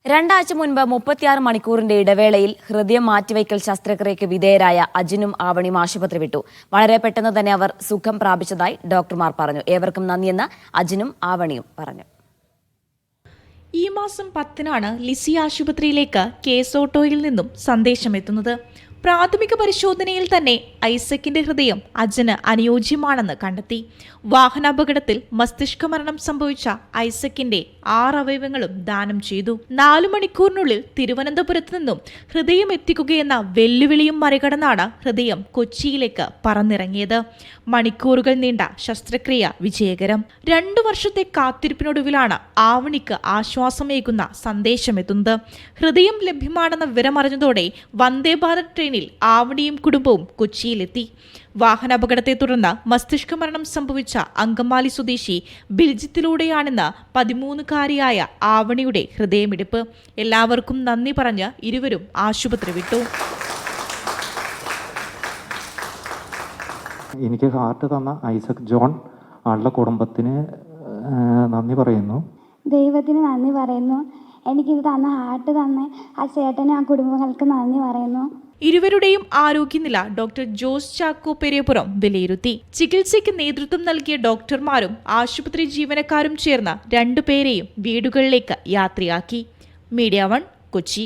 രണ്ടാഴ്ച മുൻപ് 36 മണിക്കൂറിന്റെ ഇടവേളയിൽ ഹൃദയം മാറ്റിവയ്ക്കൽ ശസ്ത്രക്രിയയ്ക്ക് വിധേയരായ അജിനും ആവണിയും ആശുപത്രി വിട്ടു. വളരെ പെട്ടെന്ന് തന്നെ അവർ സുഖം പ്രാപിച്ചതായി ഡോക്ടർമാർ പറഞ്ഞു. ഏവർക്കും നന്ദിയെന്ന് അജിനും ആവണിയും പറഞ്ഞു. ഈ മാസം 10-നാണ് ലിസി ആശുപത്രിയിലേക്ക് കേസ് ഓട്ടോയിൽ നിന്നും സന്ദേശമെത്തുന്നത്. പ്രാഥമിക പരിശോധനയിൽ തന്നെ ഐസക്കിന്റെ ഹൃദയം അജന് അനുയോജ്യമാണെന്ന് കണ്ടെത്തി. വാഹനാപകടത്തിൽ മസ്തിഷ്ക മരണം സംഭവിച്ച ഐസക്കിന്റെ 6 അവയവങ്ങളും ദാനം ചെയ്തു. 4 മണിക്കൂറിനുള്ളിൽ തിരുവനന്തപുരത്ത് നിന്നും ഹൃദയം എത്തിക്കുകയെന്ന വെല്ലുവിളിയും മറികടന്നാണ് ഹൃദയം കൊച്ചിയിലേക്ക് പറന്നിറങ്ങിയത്. മണിക്കൂറുകൾ നീണ്ട ശസ്ത്രക്രിയ വിജയകരം. 2 വർഷത്തെ കാത്തിരിപ്പിനൊടുവിലാണ് ആവണിക്ക് ആശ്വാസമേകുന്ന സന്ദേശമെത്തുന്നത്. ഹൃദയം ലഭ്യമാണെന്ന വിവരമറിഞ്ഞതോടെ വന്ദേ ഭാരത് ട്രെയിനിൽ ആവണിയും കുടുംബവും കൊച്ചിയിലെത്തി. വാഹനാപകടത്തെ തുടർന്ന് മസ്തിഷ്ക മരണം സംഭവിച്ച അങ്കമാലി സ്വദേശി ബിൽജിത്തിലൂടെയാണെന്ന് 13-കാരിയായ ആവണിയുടെ ഹൃദയമിടിപ്പ്. എല്ലാവർക്കും നന്ദി പറഞ്ഞ് ഇരുവരും ആശുപത്രി വിട്ടു. എനിക്ക് ഹാർട്ട് തന്ന ഐസക് ജോൺ ആളുടെ കുടുംബത്തിന് നന്ദി പറയുന്നു. ദൈവത്തിന് നന്ദി പറയുന്നു. എനിക്കിത് തന്ന ഹാർട്ട് തന്ന ആ ചേട്ടനും ആ കുടുംബങ്ങൾക്ക് നന്ദി പറയുന്നു. ഇരുവരുടെയും ആരോഗ്യനില ഡോക്ടർ ജോസ് ചാക്കോ പെരിയപുരം വിലയിരുത്തി. ചികിത്സയ്ക്ക് നേതൃത്വം നൽകിയ ഡോക്ടർമാരും ആശുപത്രി ജീവനക്കാരും ചേർന്ന് 2 പേരെയും വീടുകളിലേക്ക് യാത്രയാക്കി. മീഡിയ 1 കൊച്ചി.